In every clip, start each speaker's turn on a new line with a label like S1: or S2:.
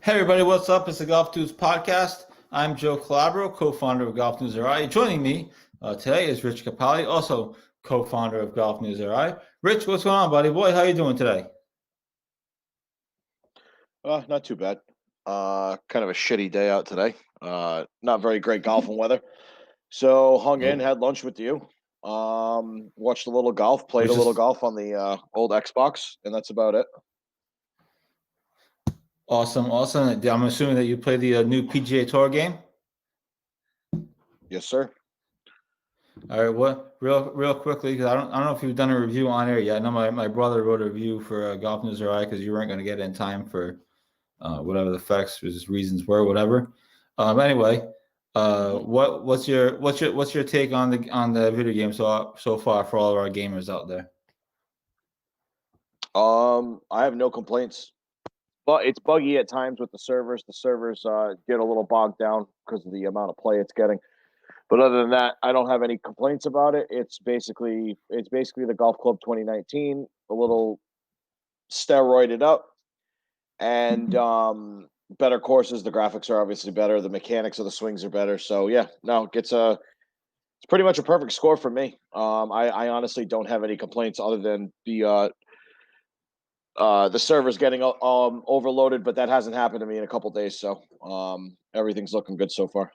S1: Hey everybody, what's up? It's the Golf News Podcast. I'm Joe Calabro, co-founder of Golf News RI. Joining me today is Rich Capali, also co-founder of Golf News RI. Rich, what's going on, buddy? Boy, how you doing today?
S2: Not too bad. Kind of a shitty day out today. Not very great golfing weather. So hung in, had lunch with you. Watched a little golf, played a little golf on the old Xbox, and that's about it.
S1: Awesome. I'm assuming that you played the new PGA Tour game.
S2: Yes, sir.
S1: All right. What real quickly, because I don't know if you've done a review on air yet. I know my brother wrote a review for Golf News RI because you weren't going to get it in time for whatever the facts reasons were, whatever. Anyway, what's your take on the video game so far for all of our gamers out there?
S2: I have no complaints, but it's buggy at times with the servers. The servers get a little bogged down because of the amount of play it's getting. But other than that, I don't have any complaints about it. It's basically the Golf Club 2019, a little steroided up, and better courses. The graphics are obviously better. The mechanics of the swings are better. So yeah, no, it's pretty much a perfect score for me. I honestly don't have any complaints other than the servers getting overloaded, but that hasn't happened to me in a couple days. So everything's looking good so far.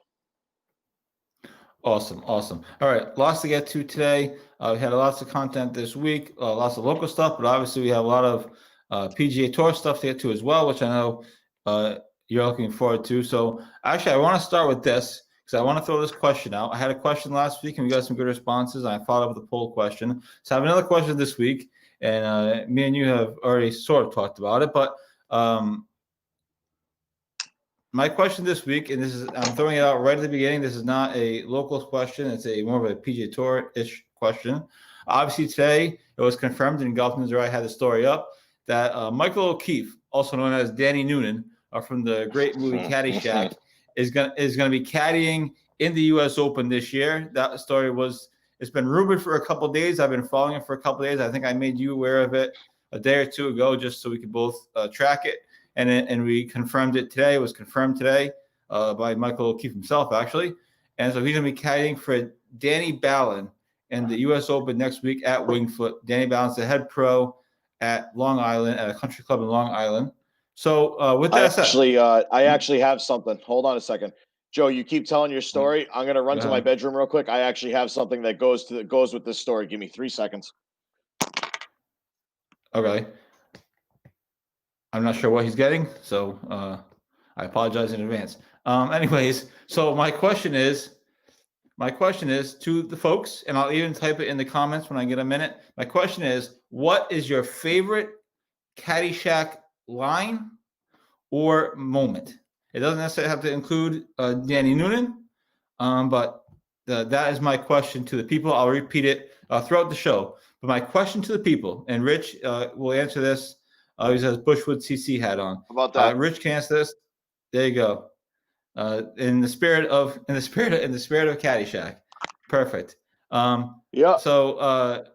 S1: Awesome. All right, lots to get to today. We had lots of content this week, lots of local stuff, but obviously we have a lot of PGA Tour stuff to get to as well, which I know you're looking forward to. So actually, I want to start with this because I want to throw this question out. I had a question last week and we got some good responses, and I followed up with a poll question. So I have another question this week, and me and you have already sort of talked about it, but my question this week, and I'm throwing it out right at the beginning. This is not a locals question. It's more of a PGA Tour-ish question. Obviously, today it was confirmed in Golf News, where I had the story up, that Michael O'Keefe, also known as Danny Noonan, from the great movie Caddyshack, is gonna be caddying in the U.S. Open this year. That story it's been rumored for a couple of days. I've been following it for a couple of days. I think I made you aware of it a day or two ago, just so we could both track it. And we confirmed it today. It was confirmed today by Michael O'Keefe himself, actually. And so he's going to be caddying for Danny Ballin in the U.S. Open next week at Winged Foot. Danny Ballin's the head pro at Long Island, at a country club in Long Island. So with that said,
S2: I actually have something. Hold on a second, Joe. You keep telling your story. I'm going to run to my bedroom real quick. I actually have something that goes with this story. Give me 3 seconds.
S1: Okay. I'm not sure what he's getting, so I apologize in advance. Anyways, so my question is to the folks, and I'll even type it in the comments when I get a minute. My question is, what is your favorite Caddyshack line or moment? It doesn't necessarily have to include Danny Noonan, but that is my question to the people. I'll repeat it throughout the show. But my question to the people, and Rich will answer this. He has Bushwood CC hat on.
S2: How about that?
S1: Rich can answer this. There you go. In the spirit of Caddyshack. Perfect.
S2: Yeah.
S1: So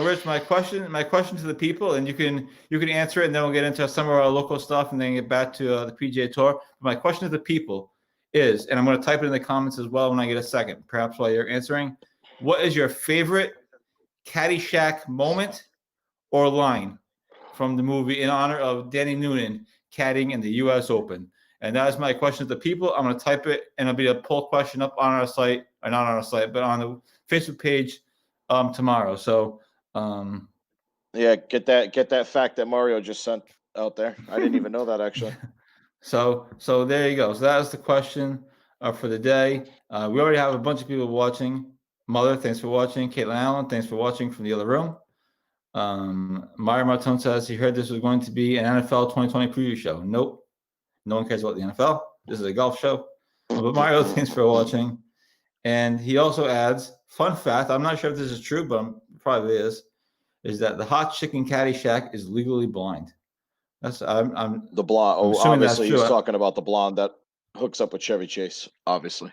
S1: Rich, my question to the people, and you can answer it, and then we'll get into some of our local stuff, and then get back to the PGA Tour. But my question to the people is, and I'm going to type it in the comments as well when I get a second, perhaps while you're answering. What is your favorite Caddyshack moment or line from the movie in honor of Danny Noonan caddying in the U.S. Open? And that is my question to the people. I'm going to type it, and it'll be a poll question up on our site, or not on our site, but on the Facebook page tomorrow. So,
S2: yeah, get that fact that Mario just sent out there. I didn't even know that, actually.
S1: So there you go. So that is the question for the day. We already have a bunch of people watching. Mother, thanks for watching. Caitlin Allen, thanks for watching from the other room. Mario Martone says he heard this was going to be an NFL 2020 preview show. Nope. No one cares about the NFL. This is a golf show. But Mario, thanks for watching. And he also adds, fun fact, I'm not sure if this is true, but it probably is that the hot chicken Caddyshack is legally blind. I'm
S2: the blonde.
S1: Oh,
S2: obviously he's talking about the blonde that hooks up with Chevy Chase, obviously.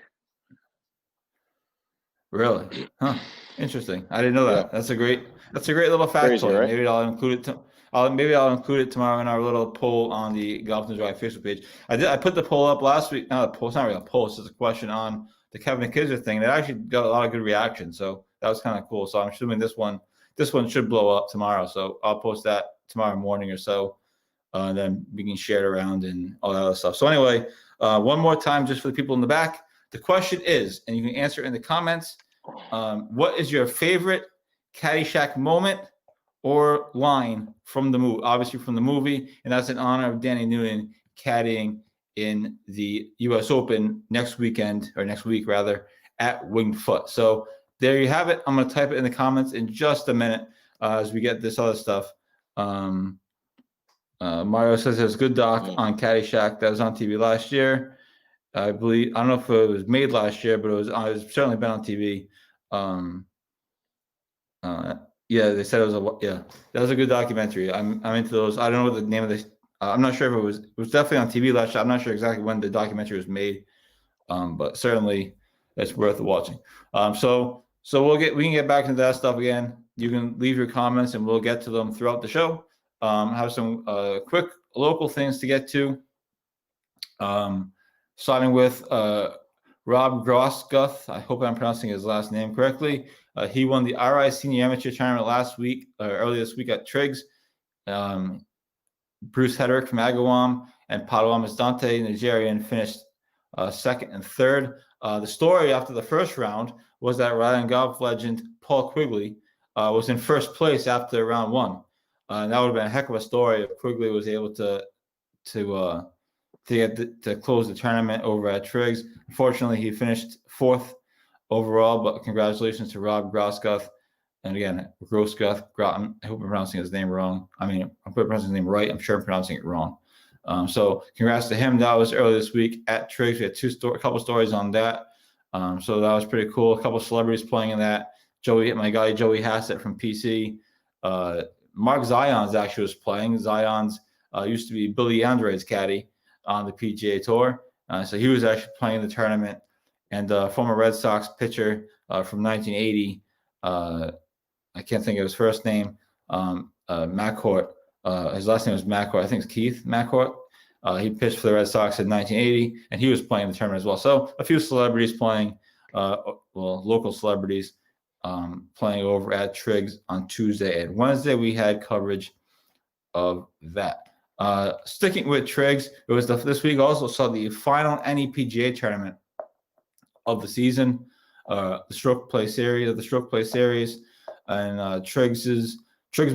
S1: Really? Huh. Interesting. I didn't know that.
S2: Yeah.
S1: That's a great little factoid.
S2: Right?
S1: Maybe I'll include it. Maybe I'll include it tomorrow in our little poll on the Golf News Live Facebook page. I put the poll up last week. Not a poll. It's not really a poll. It's just a question on the Kevin McKizzard thing. That actually got a lot of good reaction. So that was kind of cool. So I'm assuming this one should blow up tomorrow. So I'll post that tomorrow morning or so. And then we can share it around and all that other stuff. So anyway, one more time, just for the people in the back, the question is, and you can answer in the comments, what is your favorite Caddyshack moment or line from the movie? Obviously from the movie, and that's in honor of Danny Noonan caddying in the U.S. Open next week rather, at Winged Foot. So there you have it. I'm going to type it in the comments in just a minute as we get this other stuff. Mario says there's a good doc on Caddyshack that was on TV last year. I believe, I don't know if it was made last year, but it's certainly been on TV. Yeah, they said that was a good documentary. I'm into those. I don't know what the name of this. I'm not sure if it was definitely on TV last year. I'm not sure exactly when the documentary was made, but certainly it's worth watching. So we can get back into that stuff again. You can leave your comments and we'll get to them throughout the show. Have some quick local things to get to. Starting with Rob Grosguth. I hope I'm pronouncing his last name correctly. He won the RI Senior Amateur Tournament earlier this week at Triggs. Bruce Hedrick from Agawam and Padawan Dante, Nigerian, finished second and third. The story after the first round was that Rhode Island golf legend Paul Quigley was in first place after round one. And that would have been a heck of a story if Quigley was able to close the tournament over at Triggs. Unfortunately, he finished fourth overall, but congratulations to Rob Grosguth. And again, Grosguth, I hope I'm pronouncing his name wrong. I mean, I'm pronouncing his name right. I'm sure I'm pronouncing it wrong. So congrats to him. That was earlier this week at Triggs. We had a couple stories on that. So that was pretty cool. A couple of celebrities playing in that. My guy Joey Hassett from PC. Mark Zions actually was playing. Zions used to be Billy Andre's caddy on the PGA Tour. So he was actually playing the tournament. And former Red Sox pitcher from 1980, I can't think of his first name, McCourt. His last name was McCourt. I think it's Keith McCourt. He pitched for the Red Sox in 1980, and he was playing the tournament as well. So a few celebrities playing, local celebrities playing over at Triggs on Tuesday and Wednesday. We had coverage of that. Sticking with Triggs, it was this week also saw the final NEPGA tournament of the season, the Stroke Play Series, and Triggs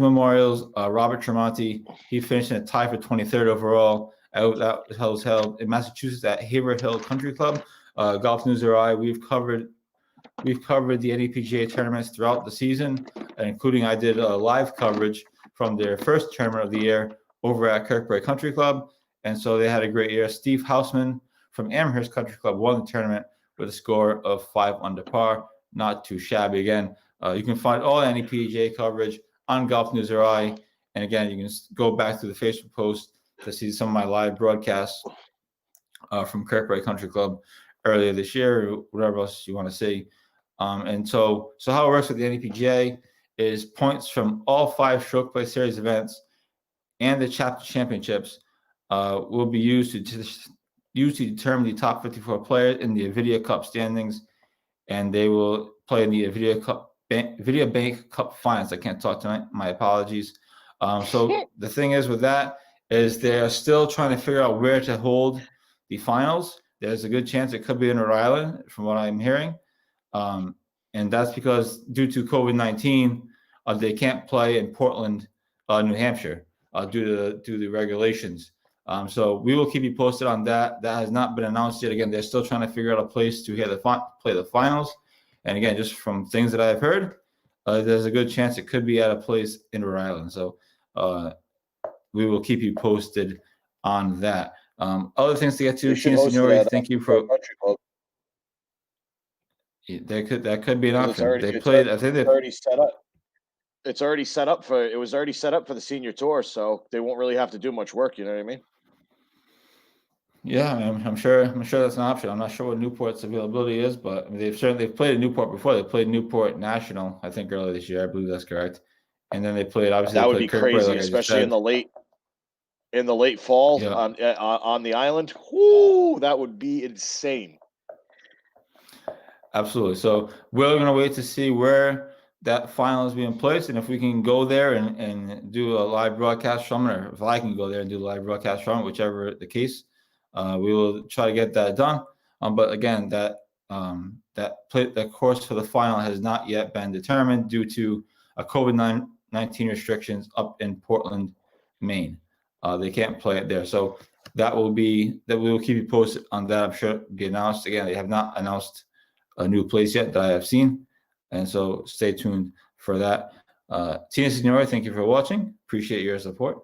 S1: Memorials. Robert Tremonti, he finished in a tie for 23rd overall. That was held in Massachusetts at Haverhill Country Club. Golf News RI, we've covered the NEPGA tournaments throughout the season, including I did a live coverage from their first tournament of the year over at Kirkbride Country Club, and so they had a great year. Steve Hausman from Amherst Country Club won the tournament with a score of 5 under par. Not too shabby. Again, you can find all NEPGA coverage on Golf News RI, and again, you can go back to the Facebook post to see some of my live broadcasts from Kirkbride Country Club earlier this year, or whatever else you want to see. And so how it works with the NEPGA is points from all 5 Stroke Play Series events and the chapter championships will be used to determine the top 54 players in the Avidia Cup standings, and they will play in the Avidia Bank Cup finals. I can't talk tonight. My apologies. So the thing is with that is they're still trying to figure out where to hold the finals. There's a good chance it could be in Rhode Island, from what I'm hearing. And that's because due to COVID-19, they can't play in Portland, New Hampshire, due to the regulations. So we will keep you posted on that. That has not been announced yet. Again, they're still trying to figure out a place to play the finals. And again, just from things that I've heard, there's a good chance it could be at a place in Rhode Island. So we will keep you posted on that. Other things to get to, Sheena Signori, thank you for. That could be an option. They played. I think they've
S2: already set up. It was already set up for the senior tour, so they won't really have to do much work. You know what I mean?
S1: Yeah, I'm sure that's an option. I'm not sure what Newport's availability is, but I mean, they've played at Newport before. They played Newport National, I think, earlier this year. I believe that's correct. and then they played. Obviously,
S2: That
S1: they
S2: would
S1: played
S2: be
S1: Kirkbride,
S2: crazy,
S1: like I just
S2: especially
S1: said.
S2: in the late fall
S1: Yeah.
S2: on the island. Whoo, that would be insane.
S1: Absolutely. So we're going to wait to see where that final is being placed, and if we can go there and do a live broadcast from it, or if I can go there and do a live broadcast from it, whichever the case, we will try to get that done. But again, that course for the final has not yet been determined due to COVID-19 restrictions up in Portland, Maine. They can't play it there, so that we will keep you posted on that. I'm sure it'll be announced. Again, they have not announced a new place yet that I have seen, and so stay tuned for that. Tina Signori, thank you for watching. Appreciate your support.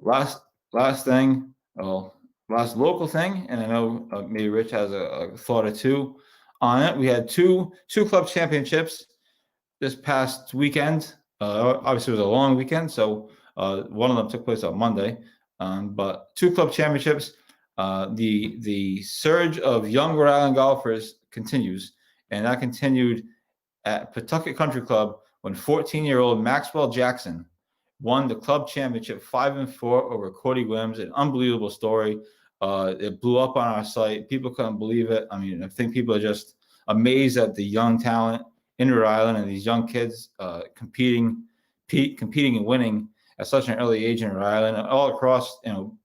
S1: Last thing, last local thing, and I know maybe Rich has a thought or two on it. We had two club championships this past weekend. Obviously, it was a long weekend, so one of them took place on Monday. But two club championships. The surge of young Rhode Island golfers continues, and that continued at Pawtucket Country Club when 14-year-old Maxwell Jackson won the club championship 5-4 over Cody Williams. An unbelievable story. It blew up on our site. People couldn't believe it. I mean, I think people are just amazed at the young talent in Rhode Island and these young kids competing and winning at such an early age in Rhode Island, all across.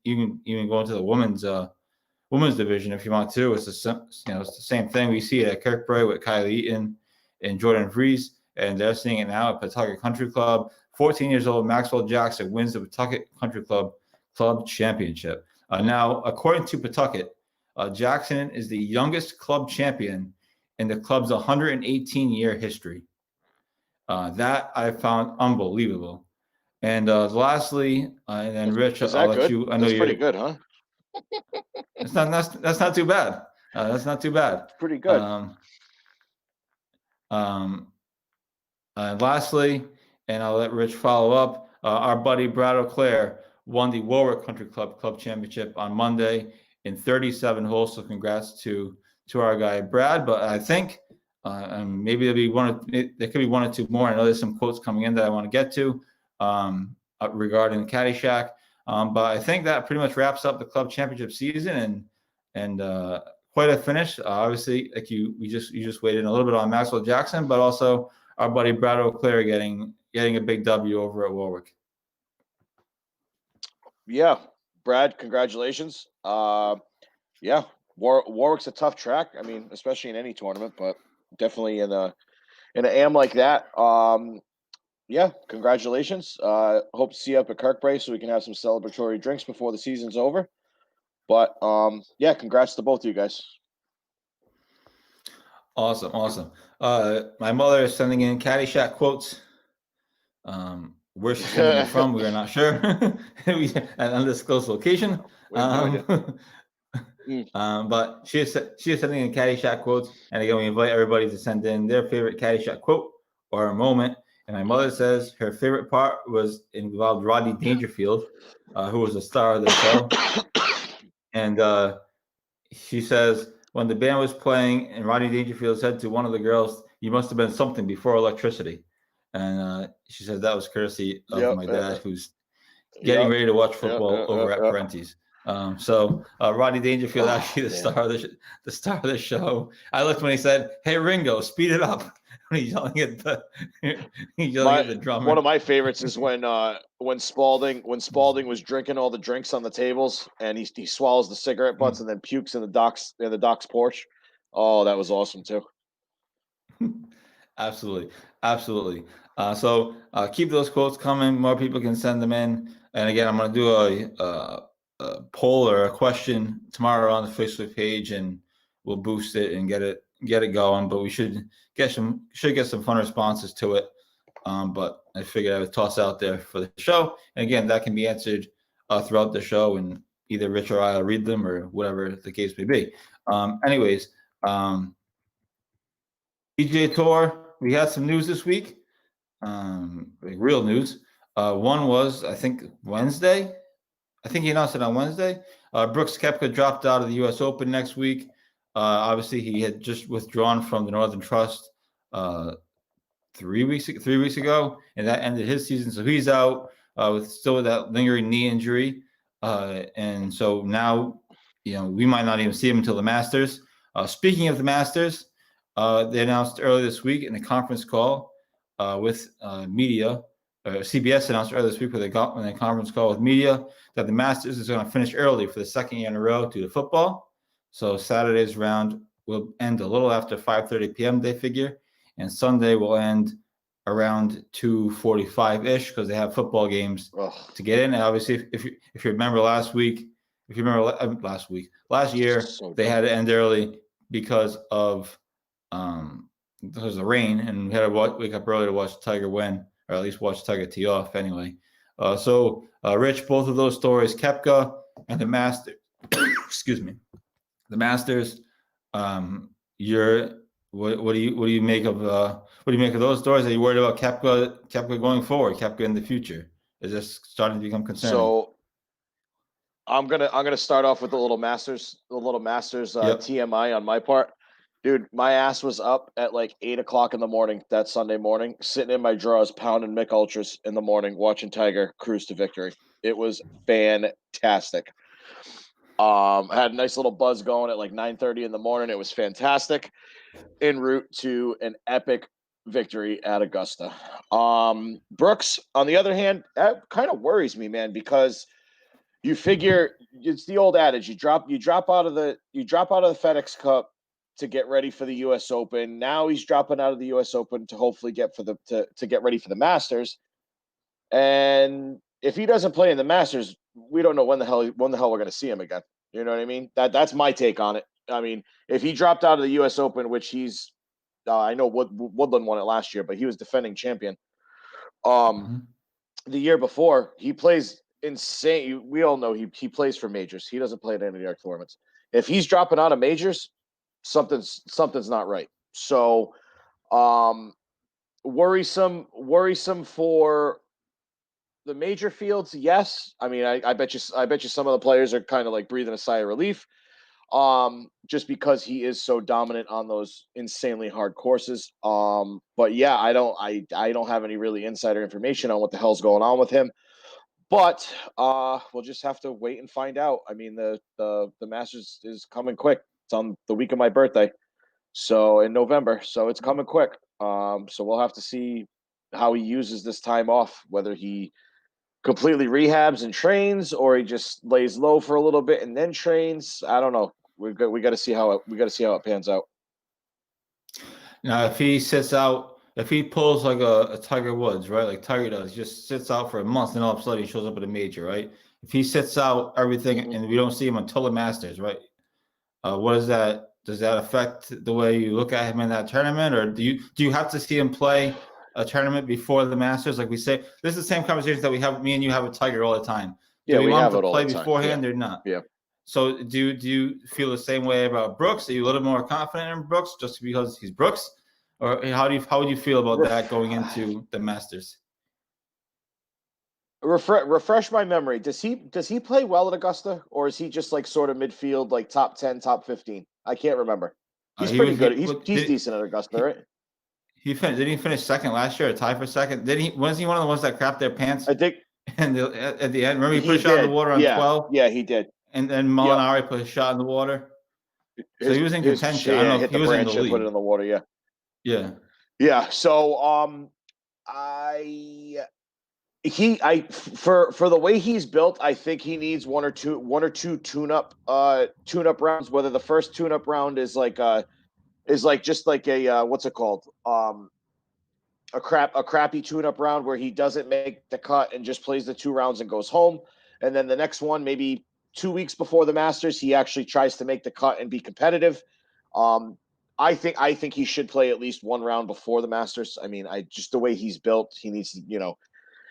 S1: Even going to the women's division if you want to. It's it's the same thing. We see it at Kirkbride with Kylie Eaton and Jordan Vries, and they're seeing it now at Pawtucket Country Club. 14 years old Maxwell Jackson wins the Pawtucket Country Club championship. Now, according to Pawtucket, Jackson is the youngest club champion in the club's 118-year history. That I found unbelievable. And lastly, and then Rich,
S2: Is
S1: I'll
S2: that
S1: let
S2: good?
S1: you. I know
S2: That's
S1: you're
S2: pretty good, huh?
S1: That's not too bad. That's not too bad.
S2: Pretty good.
S1: And lastly, and I'll let Rich follow up. Our buddy Brad O'Clair won the Warwick Country Club Championship on Monday in 37 holes. So congrats to our guy Brad. But I think maybe there could be one or two more. I know there's some quotes coming in that I want to get to regarding Caddyshack. But I think that pretty much wraps up the club championship season and quite a finish. Obviously, like you just waited a little bit on Maxwell Jackson, but also our buddy Brad O'Clair getting a big W over at Warwick.
S2: Yeah, Brad, congratulations. Yeah, Warwick's a tough track. I mean, especially in any tournament, but definitely in an AM like that. Yeah, congratulations. Hope to see you up at Kirkbride so we can have some celebratory drinks before the season's over. But yeah, congrats to both of you guys.
S1: Awesome. My mother is sending in Caddyshack quotes. Where she's sending them from, we are not sure. An undisclosed location. But she is sending in Caddyshack quotes, and again, we invite everybody to send in their favorite Caddyshack quote or a moment. And my mother says her favorite part involved Rodney Dangerfield, who was the star of the show. And she says when the band was playing, and Rodney Dangerfield said to one of the girls, "You must have been something before electricity." And she said that was courtesy of my dad, who's getting ready to watch football over at Parentes. So Rodney Dangerfield, actually the star of the show. I looked when he said, "Hey Ringo, speed it up." When he's yelling at the drummer.
S2: One of my favorites is when Spalding was drinking all the drinks on the tables, and he swallows the cigarette butts and then pukes in the doc's porch. Oh, that was awesome too.
S1: Absolutely. So keep those quotes coming. More people can send them in. And again, I'm going to do a poll or a question tomorrow on the Facebook page, and we'll boost it and get it going. But we should get some fun responses to it. But I figured I would toss out there for the show. And again, that can be answered throughout the show, and either Rich or I will read them or whatever the case may be. Anyways, PGA Tour, we had some news this week, like real news. One was, I think, Wednesday. I think he announced it on Wednesday. Brooks Koepka dropped out of the U.S. Open next week. Obviously, he had just withdrawn from the Northern Trust 3 weeks ago, and that ended his season. So he's out with that lingering knee injury, and so now we might not even see him until the Masters. Speaking of the Masters, they announced earlier this week in a conference call with media. CBS announced earlier this week in a conference call with media that the Masters is going to finish early for the second year in a row due to football. So Saturday's round will end a little after 5:30 p.m. they figure, and Sunday will end around 2:45-ish because they have football games to get in. And obviously, if you remember last year, they had to end early because of the rain, and we had to wake up early to watch Tiger win, or at least watch Tiger tee off anyway. So Rich, both of those stories, Koepka and the Masters, excuse me, the Masters. What do you make of those stories? Are you worried about Koepka going forward, Koepka in the future? Is this starting to become concerning?
S2: So I'm gonna start off with the little Masters TMI on my part. Dude, my ass was up at like 8:00 in the morning that Sunday morning, sitting in my drawers, pounding Mick Ultras in the morning, watching Tiger cruise to victory. It was fantastic. I had a nice little buzz going at like 9:30 in the morning. It was fantastic. En route to an epic victory at Augusta. Brooks, on the other hand, that kind of worries me, man, because you figure it's the old adage: you drop out of the FedEx Cup to get ready for the U.S. Open. Now he's dropping out of the U.S. Open to hopefully get to get ready for the Masters. And if he doesn't play in the Masters, we don't know when the hell we're going to see him again. You know what I mean? That's my take on it. I mean, if he dropped out of the U.S. Open, which he's, I know Woodland won it last year, but he was defending champion. The year before, he plays insane. We all know he plays for majors. He doesn't play at any of the tournaments. If he's dropping out of majors, something's not right. So, worrisome for the major fields. Yes, I mean, I bet you some of the players are kind of like breathing a sigh of relief, just because he is so dominant on those insanely hard courses. But yeah, I don't have any really insider information on what the hell's going on with him. But we'll just have to wait and find out. I mean, the Masters is coming quick. It's on the week of my birthday, so in November. So it's coming quick. So we'll have to see how he uses this time off, whether he completely rehabs and trains, or he just lays low for a little bit and then trains. I don't know. We got to see how it pans out.
S1: Now, if he sits out, if he pulls like a Tiger Woods, right, like Tiger does, just sits out for a month and all of a sudden he shows up at a major, right? If he sits out everything and we don't see him until the Masters, right? What is that? Does that affect the way you look at him in that tournament, or do you have to see him play a tournament before the Masters? Like we say, this is the same conversation that me and you have with Tiger all the time.
S2: Do we
S1: want
S2: have
S1: him to
S2: it
S1: play
S2: all the time
S1: beforehand or not?
S2: Yeah.
S1: So do you feel the same way about Brooks? Are you a little more confident in Brooks just because he's Brooks, or how would you feel about that going into the Masters?
S2: Refresh my memory. Does he play well at Augusta, or is he just like sort of midfield, like top 10, top 15? I can't remember. He's pretty good. He's decent at Augusta, right?
S1: Didn't he finish second last year, or tie for second? Wasn't he one of the ones that crapped their pants?
S2: I think.
S1: And at the end, remember he put a shot in the water on 12?
S2: Yeah, he did.
S1: And then Molinari put a shot in the water. So he was in contention. I don't know if he was in the lead.
S2: Put it in the water. Yeah.
S1: Yeah.
S2: Yeah. So for the way he's built, I think he needs one or two tune-up rounds. Whether the first tune-up round is just like a what's it called? A crappy tune-up round where he doesn't make the cut and just plays the 2 rounds and goes home. And then the next one, maybe 2 weeks before the Masters, he actually tries to make the cut and be competitive. I think he should play at least 1 round before the Masters. I mean, just the way he's built, he needs to,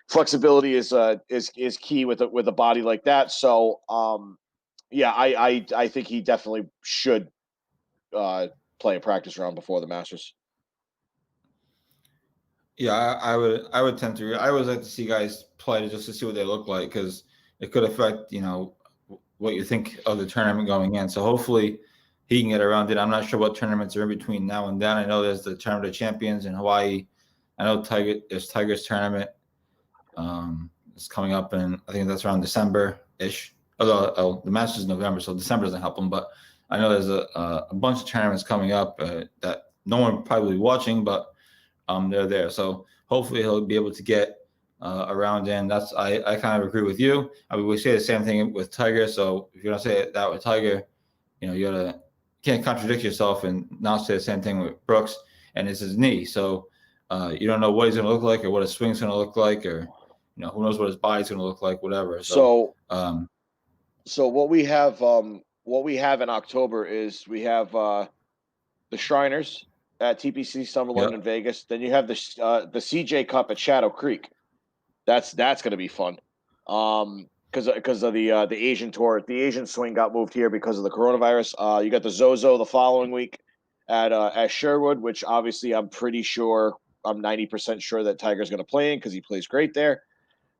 S2: flexibility is key with a body like that. So yeah, I think he definitely should play a practice round before the Masters.
S1: Yeah, I would tend to. I always like to see guys play just to see what they look like, because it could affect what you think of the tournament going in. So hopefully he can get around it. I'm not sure what tournaments are in between now and then. I know there's the Tournament of Champions in Hawaii I know Tigers tournament. It's coming up in, I think that's around December-ish. Although the Masters is November, so December doesn't help them. But I know there's a bunch of tournaments coming up that no one probably watching, but they're there. So hopefully he'll be able to get around in. I kind of agree with you. I mean, we say the same thing with Tiger. So if you're gonna say that with Tiger, you can't contradict yourself and not say the same thing with Brooks. And it's his knee, so you don't know what he's gonna look like or what his swing's gonna look like, or who knows what his body's gonna look like, whatever.
S2: So what we have in October is we have the Shriners at TPC Summerlin in Vegas. Then you have the CJ Cup at Shadow Creek. That's going to be fun. Because of the Asian tour, the Asian swing got moved here because of the coronavirus. You got the Zozo the following week at Sherwood, which obviously I'm 90% sure that Tiger's going to play in because he plays great there.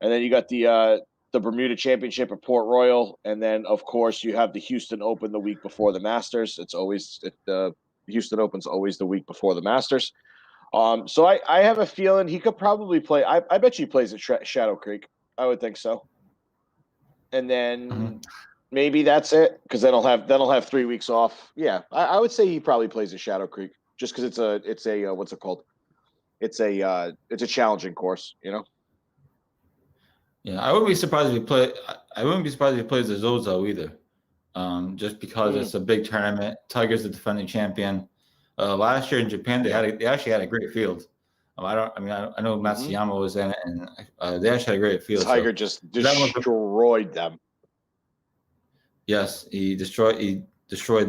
S2: And then you got the Bermuda Championship at Port Royal, and then of course you have the Houston Open the week before the Masters. The Houston Open's always the week before the Masters. So I have a feeling he could probably play. I bet you he plays at Shadow Creek. I would think so. And then maybe that's it, because then I'll have 3 weeks off. Yeah, I would say he probably plays at Shadow Creek just because it's a what's it called? It's a challenging course,
S1: Yeah, I wouldn't be surprised if he play. I wouldn't be surprised if he plays the Zozo either, just because it's a big tournament. Tiger's the defending champion. Last year in Japan, they actually had a great field. I know Matsuyama was in it, and they actually had a great field.
S2: Tiger just destroyed them.
S1: Yes, he destroyed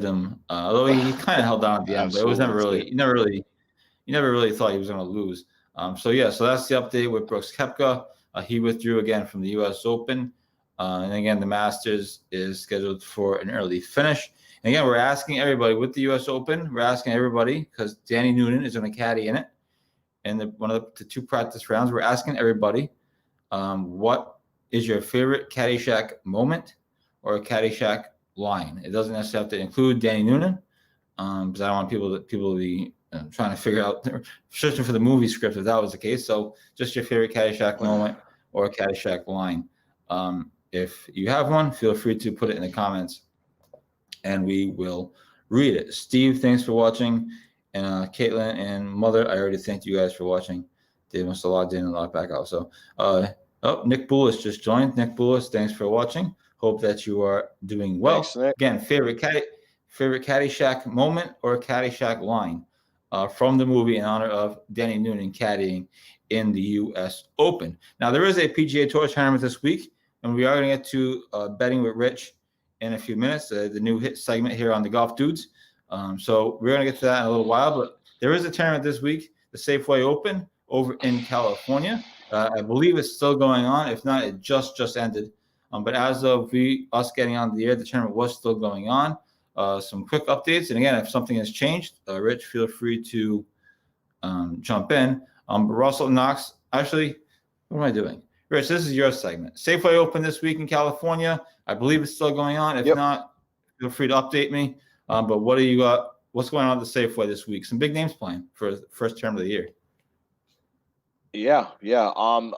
S1: them. Although he kind of held on at the end, but it was never really. You never really thought he was going to lose. So that's the update with Brooks Koepka. He withdrew again from the U.S. Open. And again, the Masters is scheduled for an early finish. And again, we're asking everybody with the U.S. Open, because Danny Noonan is going to caddy in it. And one of the two practice rounds, we're asking everybody, what is your favorite Caddyshack moment or a Caddyshack line? It doesn't necessarily have to include Danny Noonan, because I don't want people to be trying to figure out, searching for the movie script if that was the case. So just your favorite Caddyshack moment or a Caddyshack line. If you have one, feel free to put it in the comments and we will read it. Steve, thanks for watching. And Caitlin and Mother, I already thanked you guys for watching. They must have logged in and logged back out. So, Nick Boulis just joined. Nick Boulis, thanks for watching. Hope that you are doing well.
S2: Thanks,
S1: again, favorite Caddyshack moment or Caddyshack line from the movie in honor of Danny Noonan caddying in the U.S. Open. Now, there is a PGA Tour tournament this week, and we are going to get to betting with Rich in a few minutes, the new hit segment here on the Golf Dudes. So we're going to get to that in a little while, but there is a tournament this week, the Safeway Open over in California. I believe it's still going on. If not, it just ended. But as of us getting on the air, the tournament was still going on. Some quick updates. And again, if something has changed, Rich, feel free to jump in. Russell Knox, actually, what am I doing? Rich, this is your segment. Safeway Open this week in California. I believe it's still going on. If not, feel free to update me. But what do you got? What's going on at the Safeway this week? Some big names playing for the first term of the year.
S2: Yeah. I'm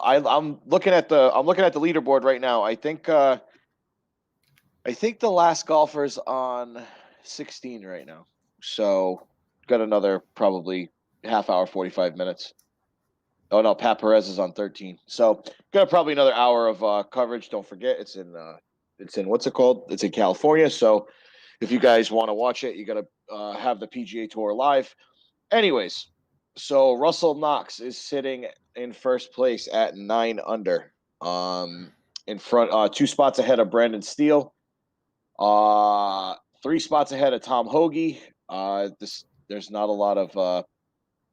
S2: looking at the leaderboard right now. I think the last golfer's on 16 right now. So got another probably half hour, 45 minutes. Oh no, Pat Perez is on 13. So got probably another hour of coverage. Don't forget, it's in what's it called? It's in California. So if you guys want to watch it, you got to have the PGA Tour live. Anyways, so Russell Knox is sitting in first place at 9 under. In front, 2 spots ahead of Brandon Steele. 3 spots ahead of Tom Hoagie. There's not a lot of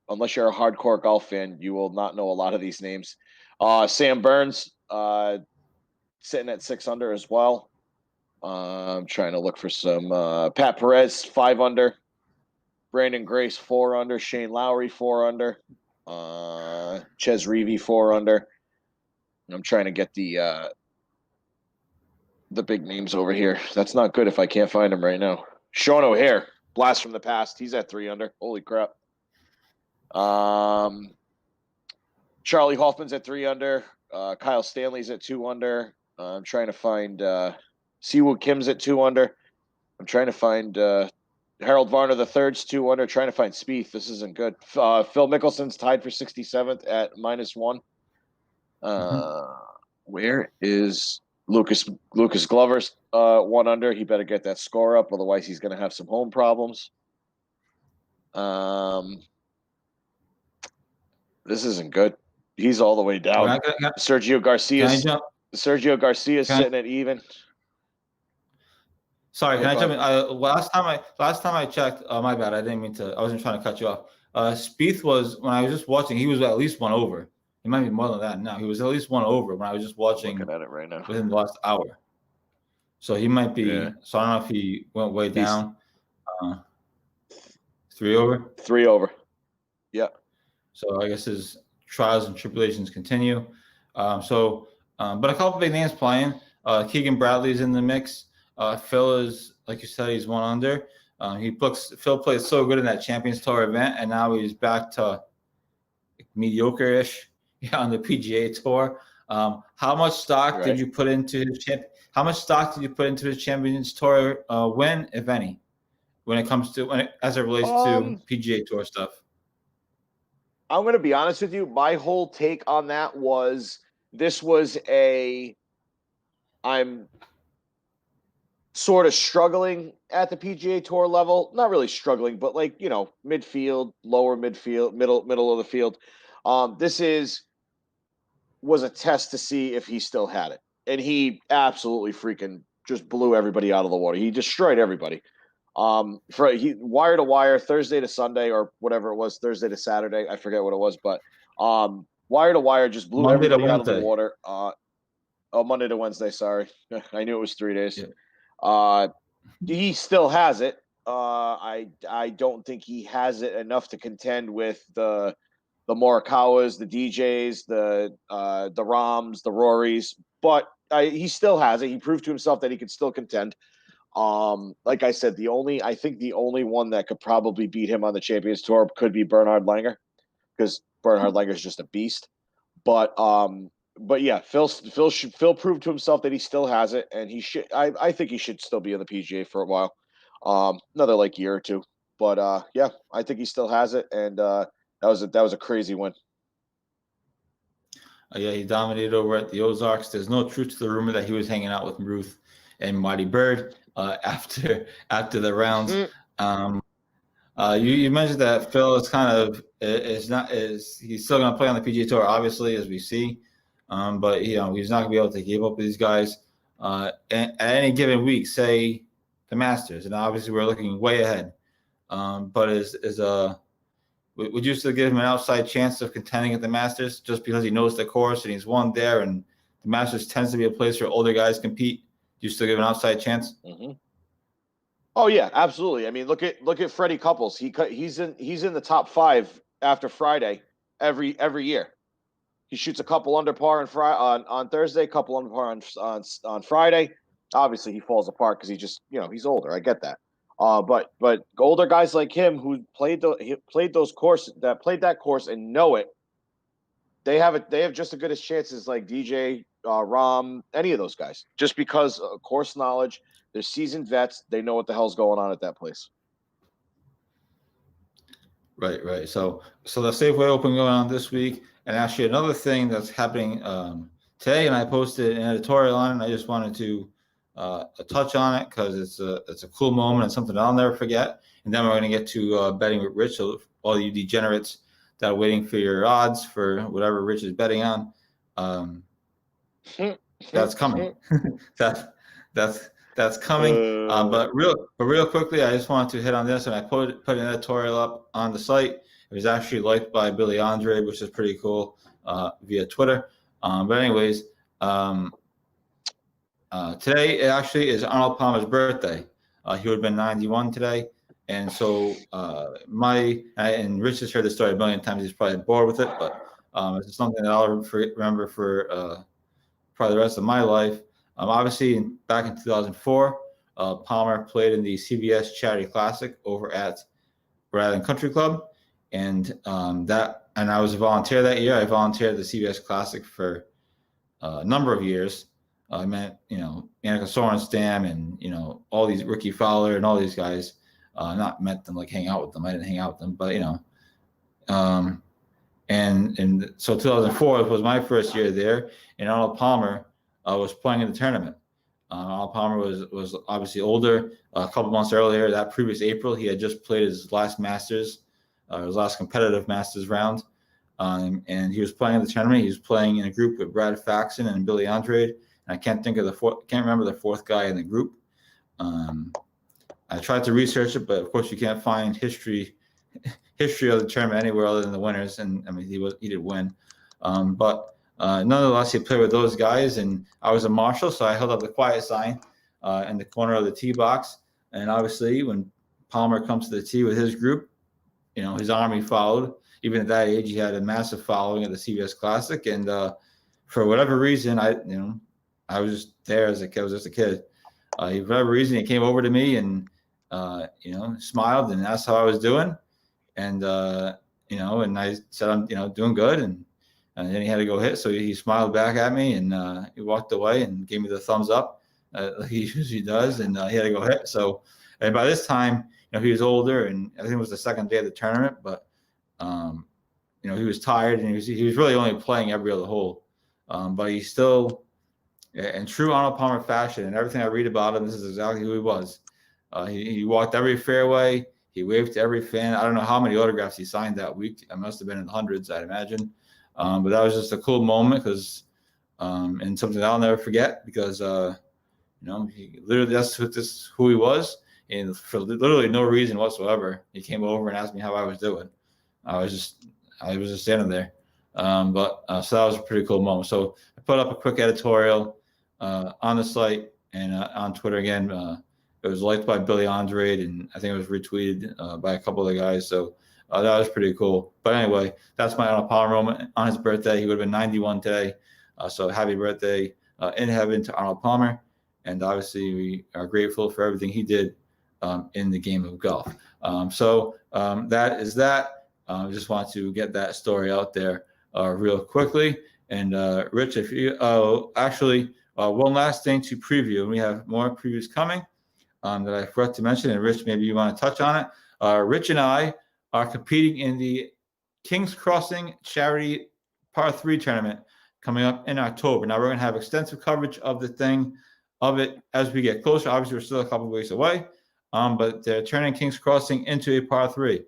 S2: unless you're a hardcore golf fan, you will not know a lot of these names. Sam Burns sitting at 6 under as well. I'm trying to look for some Pat Perez 5 under, Brandon Grace 4 under, Shane Lowry 4 under, Ches Reavie 4 under. I'm trying to get the big names over here. That's not good if I can't find them right now. Sean O'Hare, blast from the past. He's at 3 under. Holy crap. Charlie Hoffman's at 3 under. Kyle Stanley's at 2 under. I'm trying to find Siwoo Kim's at 2 under. I'm trying to find Harold Varner the third's 2 under. Trying to find Spieth. This isn't good. Phil Mickelson's tied for 67th at -1. Where is Lucas Glover's 1 under? He better get that score up, otherwise he's going to have some home problems. This isn't good. He's all the way down. Sergio Garcia's sitting at even.
S1: Sorry, can I jump in? Last time I checked, my bad. I didn't mean to. I wasn't trying to cut you off. Spieth was, when I was just watching, he was at least 1 over. He might be more than that now. He was at least 1 over when I was just watching.
S2: Looking at it right now.
S1: Within the last hour. So he might be. Yeah. So I don't know if he went way down. 3 over.
S2: 3 over. Yeah.
S1: So I guess his trials and tribulations continue. But a couple big names playing. Keegan Bradley's in the mix. Phil is, like you said, he's 1 under. Phil played so good in that Champions Tour event, and now he's back to mediocre-ish on the PGA Tour. How much stock did you put into his Champions Tour win, if any, as it relates to PGA Tour stuff?
S2: I'm going to be honest with you. My whole take on that was I'm sort of struggling at the PGA Tour level. Not really struggling, but midfield, lower midfield, middle of the field. This was a test to see if he still had it. And he absolutely freaking just blew everybody out of the water. He destroyed everybody. Wire to wire, Thursday to Sunday, or whatever it was, Thursday to Saturday. I forget what it was, but wire to wire just blew everybody out of the water. Monday to Wednesday, sorry. I knew it was 3 days. Yeah. He still has it. I don't think he has it enough to contend with the Morikawas, the DJs, the Rahms, the Rorys, but he still has it. He proved to himself that he could still contend. Like I said, I think the only one that could probably beat him on the Champions Tour could be Bernhard Langer, because Bernhard Langer is just a beast. But yeah, Phil proved to himself that he still has it, and he should. I think he should still be in the PGA for a while, another year or two. But yeah, I think he still has it, and that was a crazy win.
S1: Yeah, he dominated over at the Ozarks. There's no truth to the rumor that he was hanging out with Ruth and Marty Bird after the rounds. You mentioned that Phil is he's still going to play on the PGA Tour, obviously, as we see. But he's not going to be able to keep up with these guys at any given week. Say the Masters, and obviously we're looking way ahead. But would you still give him an outside chance of contending at the Masters just because he knows the course and he's won there, and the Masters tends to be a place where older guys compete? Do you still give an outside chance?
S2: Mm-hmm. Oh yeah, absolutely. I mean, look at Freddie Couples. He's in the top 5 after Friday every year. He shoots a couple under par on Thursday, couple under par on Friday. Obviously, he falls apart because he just he's older. I get that. But older guys like him who played that course and know it, they have just as good as chances like DJ, Rahm, any of those guys, just because course knowledge. They're seasoned vets. They know what the hell's going on at that place.
S1: Right. So the Safeway Open going on this week, and actually another thing that's happening today, and I posted an editorial on it. And I just wanted to touch on it because it's a cool moment and something I'll never forget. And then we're going to get to betting with Rich. So all you degenerates that are waiting for your odds for whatever Rich is betting on, that's coming. That's coming. But real quickly, I just wanted to hit on this, and I put an editorial up on the site. It was actually liked by Billy Andre, which is pretty cool, via Twitter. But anyways, today it actually is Arnold Palmer's birthday. He would have been 91 today. And so and Rich has heard the story a million times. He's probably bored with it, but it's something that I'll remember for probably the rest of my life. Obviously, back in 2004, Palmer played in the CBS Charity Classic over at Rhode Island Country Club, and that and I was a volunteer that year. I volunteered at the CBS Classic for a number of years. I met, Annika Sorenstam and, all these Ricky Fowler and all these guys. Not met them, like hang out with them. I didn't hang out with them, but, um, and so 2004 was my first year there, and Arnold Palmer was playing in the tournament. Arnold Palmer was obviously older. A couple months earlier, that previous April, he had just played his last Masters, his last competitive Masters round, and he was playing in the tournament. He was playing in a group with Brad Faxon and Billy Andrade, and I can't remember the fourth guy in the group. I tried to research it, but of course you can't find history of the tournament anywhere other than the winners. And I mean, he did win, but nonetheless, he played with those guys, and I was a marshal, so I held up the quiet sign in the corner of the tee box. And obviously, when Palmer comes to the tee with his group, his army followed. Even at that age, he had a massive following at the CBS Classic, and for whatever reason, I was just there as a kid. I was just a kid. For whatever reason, he came over to me and smiled and asked how I was doing, and and I said I'm doing good, and then he had to go hit, so he smiled back at me and he walked away and gave me the thumbs up like he usually does, and he had to go hit. So, and by this time, he was older, and I think it was the second day of the tournament, but he was tired, and he was really only playing every other hole, but he still, in true Arnold Palmer fashion, and everything I read about him, this is exactly who he was. He walked every fairway. He waved to every fan. I don't know how many autographs he signed that week. I must have been in the hundreds, I'd imagine. But that was just a cool moment because, and something I'll never forget because, he literally, that's who he was. And for literally no reason whatsoever, he came over and asked me how I was doing. I was just standing there. So that was a pretty cool moment. So I put up a quick editorial on the site and on Twitter again. It was liked by Billy Andrade, and I think it was retweeted by a couple of the guys. So that was pretty cool. But anyway, that's my Arnold Palmer moment on his birthday. He would have been 91 today. So happy birthday in heaven to Arnold Palmer. And obviously, we are grateful for everything he did in the game of golf. So that is that. I just want to get that story out there real quickly. And Rich, if you one last thing to preview, and we have more previews coming that I forgot to mention. And Rich, maybe you want to touch on it. Rich and I are competing in the King's Crossing Charity Par 3 tournament coming up in October. Now, we're going to have extensive coverage of it as we get closer. Obviously, we're still a couple of weeks away, but they're turning King's Crossing into a Par 3.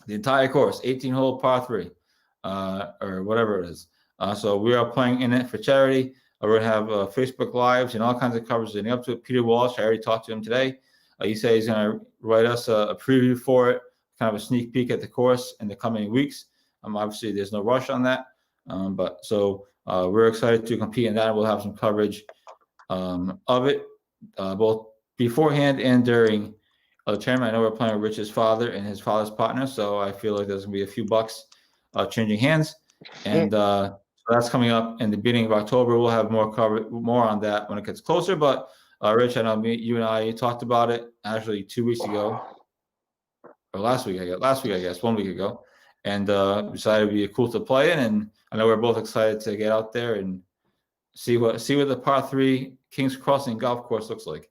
S1: The entire course, 18-hole Par 3, or whatever it is. So we are playing in it for charity. We're going to have Facebook Lives and all kinds of coverage leading up to it. Peter Walsh, I already talked to him today. He said he's going to write us a preview for it, kind of a sneak peek at the course in the coming weeks. Obviously, there's no rush on that. But we're excited to compete in that, and we'll have some coverage of it, both beforehand and during the tournament. I know we're playing with Rich's father and his father's partner, so I feel like there's going to be a few bucks changing hands. And so that's coming up in the beginning of October. We'll have more on that when it gets closer. But Rich, I know you and I talked about it actually 2 weeks ago, or last week, I guess, 1 week ago, and decided it'd be cool to play in. And I know we're both excited to get out there and see what the Par 3 King's Crossing golf course looks like.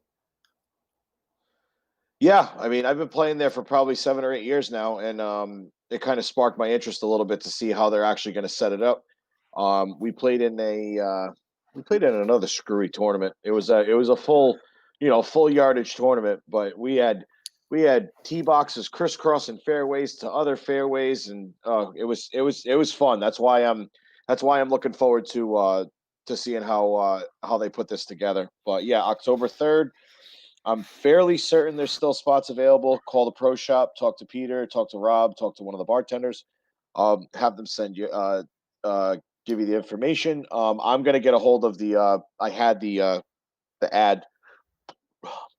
S2: Yeah, I mean, I've been playing there for probably 7 or 8 years now, and it kind of sparked my interest a little bit to see how they're actually going to set it up. We played in another screwy tournament. It was a full yardage tournament, but we had tee boxes crisscrossing fairways to other fairways, and it was fun. That's why I'm looking forward to seeing how they put this together. But yeah, October 3rd. I'm fairly certain there's still spots available. Call the pro shop, talk to Peter, talk to Rob, talk to one of the bartenders. Have them send you, give you the information. I'm gonna get a hold of the. I had the ad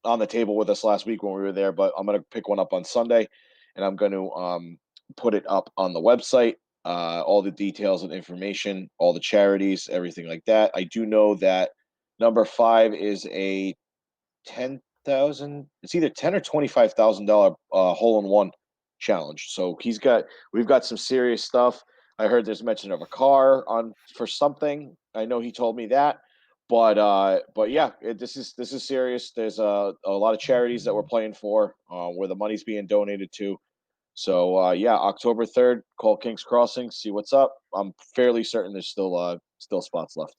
S2: on the table with us last week when we were there, but I'm gonna pick one up on Sunday, and I'm going to put it up on the website. All the details and information, all the charities, everything like that. I do know that number 5 is a it's either $10,000 or $25,000 hole-in-one challenge. So we've got some serious stuff. I heard there's mention of a car on for something. I know he told me that, but yeah, this is serious. There's a lot of charities that we're playing for, where the money's being donated to. So yeah, October 3rd, call King's Crossing, see what's up. I'm fairly certain there's still spots left.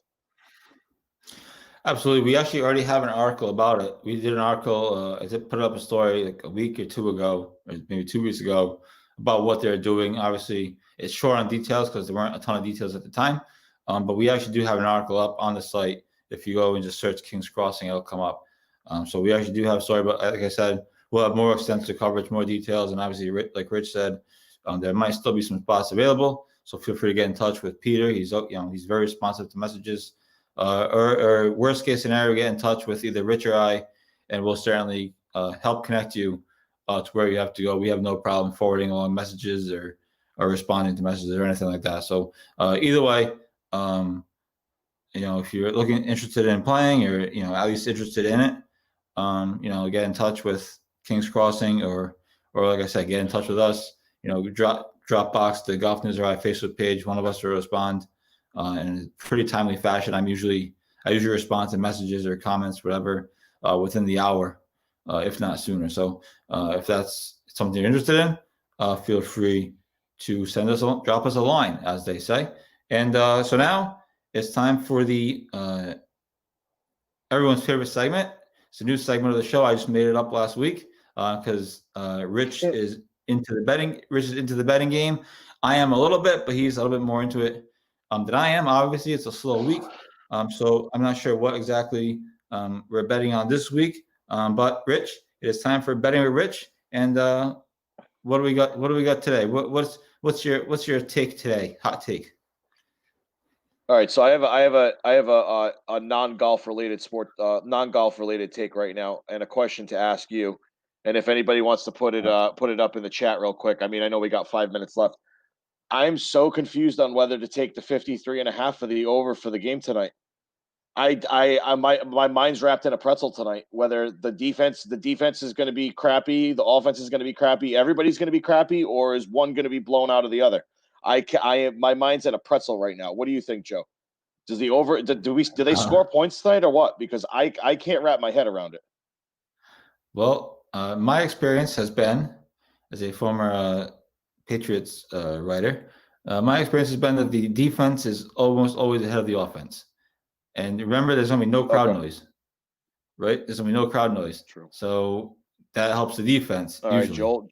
S1: Absolutely. We actually already have an article about it. We did an article, I did put up a story like a week or two ago, or maybe 2 weeks ago, about what they're doing. Obviously, it's short on details because there weren't a ton of details at the time. But we actually do have an article up on the site. If you go and just search King's Crossing, it'll come up. So we actually do have a story, but like I said, we'll have more extensive coverage, more details. And obviously, like Rich said, there might still be some spots available. So feel free to get in touch with Peter. He's very responsive to messages. Or worst case scenario, get in touch with either Rich or I, and we'll certainly help connect you to where you have to go. We have no problem forwarding along messages or responding to messages or anything like that. So either way, if you're interested in playing or at least interested in it, get in touch with King's Crossing or like I said, get in touch with us. Dropbox the Golf News RI Facebook page. One of us will respond. In a pretty timely fashion. I usually respond to messages or comments, whatever, within the hour, if not sooner. So if that's something you're interested in, feel free to drop us a line, as they say. And so now it's time for the everyone's favorite segment. It's a new segment of the show. I just made it up last week because Rich is into the betting. Rich is into the betting game. I am a little bit, but he's a little bit more into it than I am. Obviously, it's a slow week, so I'm not sure what exactly we're betting on this week. But Rich, it is time for betting with Rich. And what do we got? What do we got today? What's your take today? Hot take.
S2: All right, so I have a non-golf related non-golf related take right now, and a question to ask you. And if anybody wants to put it up in the chat real quick. I mean, I know we got 5 minutes left. I'm so confused on whether to take the 53.5 for the over for the game tonight. My mind's wrapped in a pretzel tonight. Whether the defense is going to be crappy, the offense is going to be crappy, everybody's going to be crappy, or is one going to be blown out of the other? My mind's in a pretzel right now. What do you think, Joe? Does the over do they score points tonight or what? Because I can't wrap my head around it.
S1: Well, my experience has been as a former Patriots writer. My experience has been that the defense is almost always ahead of the offense. And remember, there's going to be no crowd noise, right? There's going to be no crowd noise.
S2: True.
S1: So that helps the defense.
S2: All
S1: usually.
S2: Right,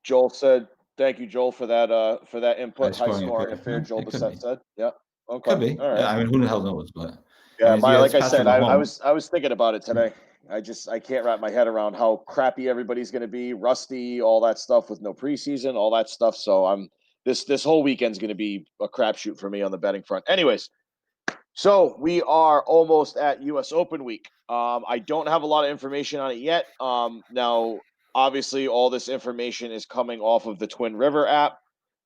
S2: Joel said, "Thank you, Joel, for that input." High scoring affair. Joel Bissett said, "Yeah, okay,
S1: could be. All right. Yeah, I mean, who the hell knows? But
S2: yeah, like I said, I was thinking about it today. I can't wrap my head around how crappy everybody's going to be, rusty, all that stuff with no preseason, all that stuff. So this whole weekend's going to be a crapshoot for me on the betting front. Anyways, so we are almost at U.S. Open week. I don't have a lot of information on it yet. Now, obviously, all this information is coming off of the Twin River app,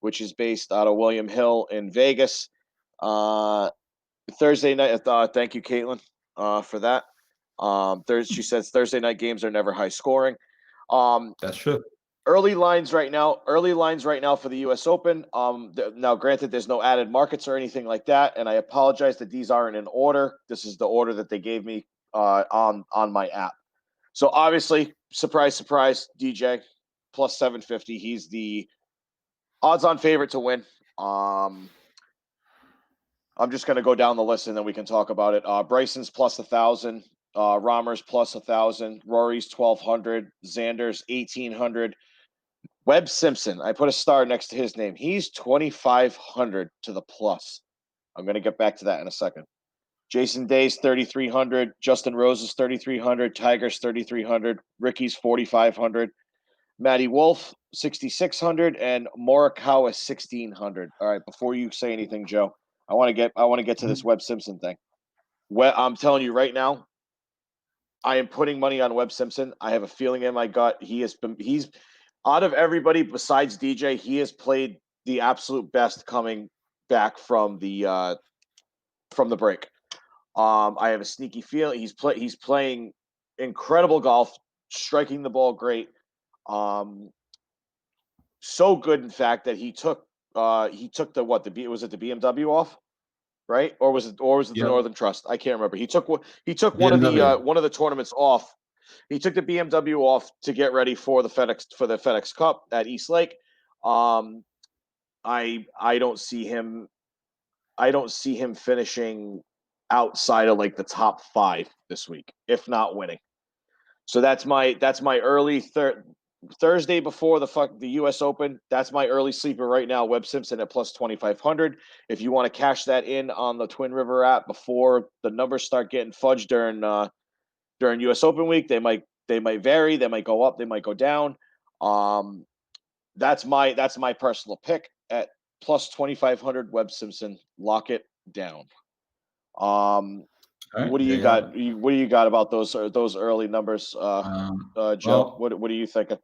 S2: which is based out of William Hill in Vegas. Thursday night. Thank you, Caitlin, for that. She says Thursday night games are never high scoring.
S1: That's true.
S2: Early lines right now for the U.S. Open. Now, granted, there's no added markets or anything like that, and I apologize that these aren't in order. This is the order that they gave me on my app. So obviously, surprise, surprise, DJ plus 750. He's the odds-on favorite to win. I'm just going to go down the list and then we can talk about it. Bryson's plus 1,000. Rahmer's plus 1,000. Rory's 1,200. Xander's 1,800. Webb Simpson, I put a star next to his name. He's 2,500 to the plus. I'm going to get back to that in a second. Jason Day's 3,300. Justin Rose is 3,300. Tiger's 3,300. Ricky's 4,500. Matty Wolf 6,600 and Morikawa 1,600. All right, before you say anything, Joe, I want to get to this Webb Simpson thing. I'm telling you right now, I am putting money on Webb Simpson. I have a feeling in my gut he's out of everybody besides DJ, he has played the absolute best coming back from the break. I have a sneaky feeling he's playing incredible golf, striking the ball great. So good, in fact, that he took was it the BMW off, right? Or was it the
S1: Yep.
S2: Northern Trust? I can't remember. He took one
S1: BMW.
S2: of the tournaments off. He took the BMW off to get ready for the FedEx Cup at East Lake. I don't see him finishing outside of like the top 5 this week, if not winning. So that's my early Thursday before the U.S. Open. That's my early sleeper right now. Webb Simpson at plus 2,500. If you want to cash that in on the Twin River app before the numbers start getting fudged during U.S. Open week, they might vary. They might go up. They might go down. That's my personal pick at plus 2,500. Webb Simpson, lock it down.
S1: Right,
S2: what do you got? What do you got about those early numbers, Joe?
S1: Well,
S2: What are you thinking?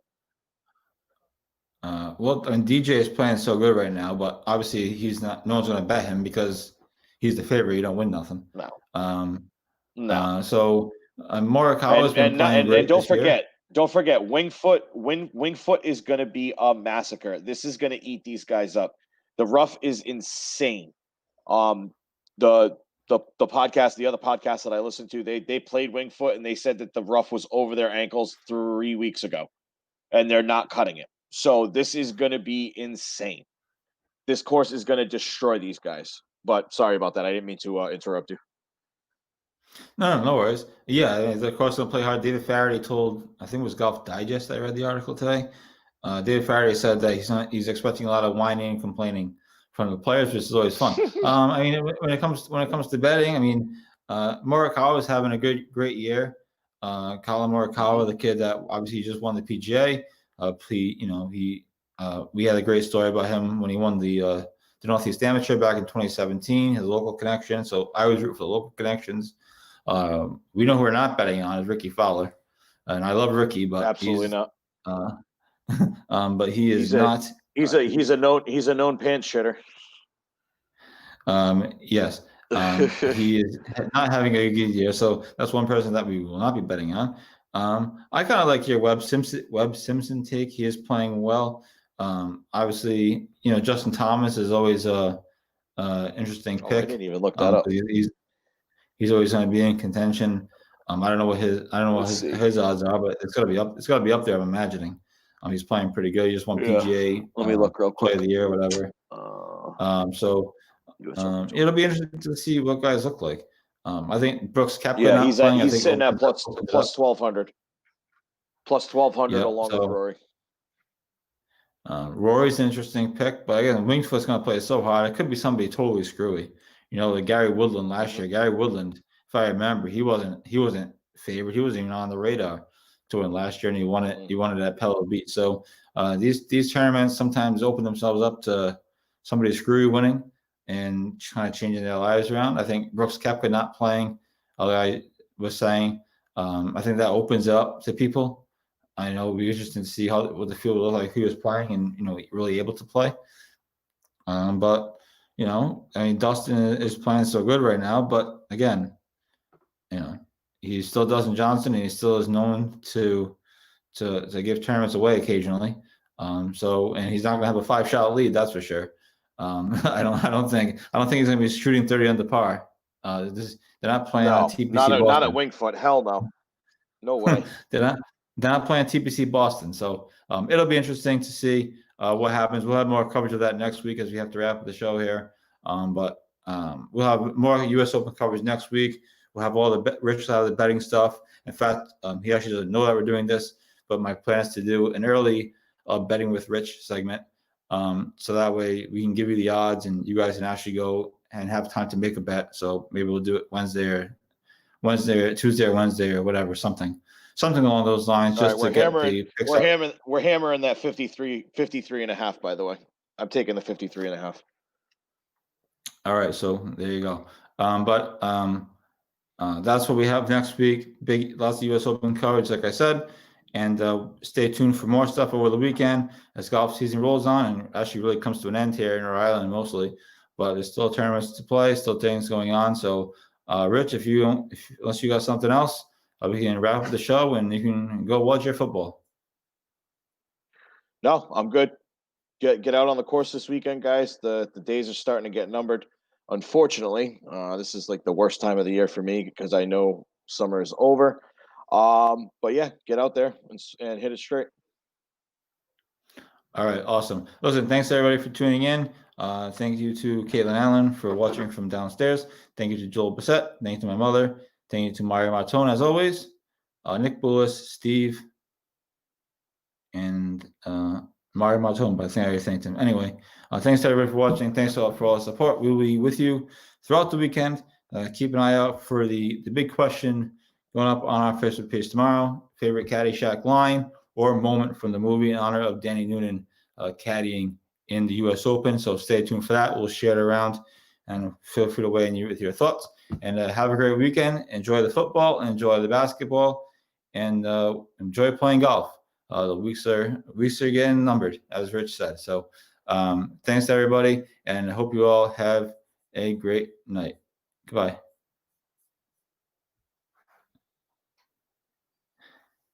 S1: well, I mean, DJ is playing so good right now, but obviously he's not. No one's going to bet him because he's the favorite. You don't win nothing.
S2: No.
S1: No. So Morikawa's been playing great
S2: and don't
S1: this year.
S2: forget, Wingfoot is going to be a massacre. This is going to eat these guys up. The rough is insane. The podcast, the other podcast that I listened to, they played Wingfoot and they said that the rough was over their ankles 3 weeks ago, and they're not cutting it. So this is going to be insane. This course is going to destroy these guys. But sorry about that. I didn't mean to interrupt you.
S1: No worries. Yeah, of course they'll play hard. David Faraday told, I think it was Golf Digest. I read the article today. David Faraday said that he's expecting a lot of whining and complaining from the players, which is always fun. I mean, when it comes to betting, I mean, Morikawa is having a great year. Colin Morikawa, the kid that obviously just won the PGA. We had a great story about him when he won the Northeast Amateur back in 2017. His local connection. So I always root for the local connections. We know who we're not betting on is Ricky Fowler, and I love Ricky, but
S2: absolutely not.
S1: But he is not.
S2: He's a known pants shitter.
S1: Yes. He is not having a good year, so that's one person that we will not be betting on. I kind of like your Webb Simpson take. He is playing well. Obviously, Justin Thomas is always a interesting pick.
S2: I didn't even look that up.
S1: He's always going to be in contention. I don't know what his odds are, but it's got to be up. It's got to be up there. I'm imagining. He's playing pretty good. He just won PGA.
S2: Let me look real quick.
S1: Play of the year, whatever. It'll be interesting to see what guys look like. I think Brooks Koepka.
S2: Yeah, he's sitting at plus 1,200. Plus 1,200 along with Rory.
S1: Rory's an interesting pick, but again, Wingfoot's going to play so hard. It could be somebody totally screwy. Like Gary Woodland last year. Gary Woodland, if I remember, he wasn't favored. He wasn't even on the radar to win last year, and he won it. He won it at Pebble Beach. So these tournaments sometimes open themselves up to somebody screwy winning and kind of changing their lives around. I think Brooks Koepka not playing, like I was saying, I think that opens it up to people. I know it'll be interesting to see what the field will look like, who is playing and really able to play. But I mean, Dustin is playing so good right now, but again, he's still Dustin Johnson, and he still is known to give tournaments away occasionally. And he's not going to have a 5-shot lead, that's for sure. I don't think he's going to be shooting 30 under par. They're not playing on TPC Boston.
S2: Not at Wingfoot. Hell no. No way.
S1: They're not playing TPC Boston. So it'll be interesting to see what happens. We'll have more coverage of that next week as we have to wrap up the show here. But we'll have more U.S. Open coverage next week. We'll have all the Rich side of the betting stuff. In fact, he actually doesn't know that we're doing this, but my plan is to do an early betting with Rich segment. So that way we can give you the odds and you guys can actually go and have time to make a bet. So maybe we'll do it Tuesday or Wednesday or whatever, something along those lines. Just to get the picks up.
S2: We're hammering that 53 and a half, by the way. I'm taking the 53 and a half.
S1: All right. So there you go. That's what we have next week. Lots of U.S. Open coverage, like I said. And stay tuned for more stuff over the weekend as golf season rolls on and actually really comes to an end here in Rhode Island mostly. But there's still tournaments to play, still things going on. So, Rich, unless you got something else, we can wrap up the show and you can go watch your football.
S2: No, I'm good. get out on the course this weekend, guys. The days are starting to get numbered. Unfortunately, this is like the worst time of the year for me because I know summer is over. But yeah, get out there and hit it straight.
S1: All right, awesome. Listen, thanks everybody for tuning in. Thank you to Caitlin Allen for watching from downstairs. Thank you to Joel Bissett. Thank you to my mother. Thank you to Mario Martone, as always. Nick Bullis, Steve, and Mario Martone, but I think I already thanked him. Anyway, thanks to everybody for watching. Thanks for all the support. We will be with you throughout the weekend. Keep an eye out for the big question going up on our Facebook page tomorrow. Favorite Caddyshack line or moment from the movie in honor of Danny Noonan caddying in the U.S. Open. So stay tuned for that. We'll share it around, and feel free to weigh in with your thoughts. And have a great weekend. Enjoy the football, enjoy the basketball, and enjoy playing golf. The weeks are getting numbered, as Rich said. So thanks to everybody, and I hope you all have a great night. Goodbye.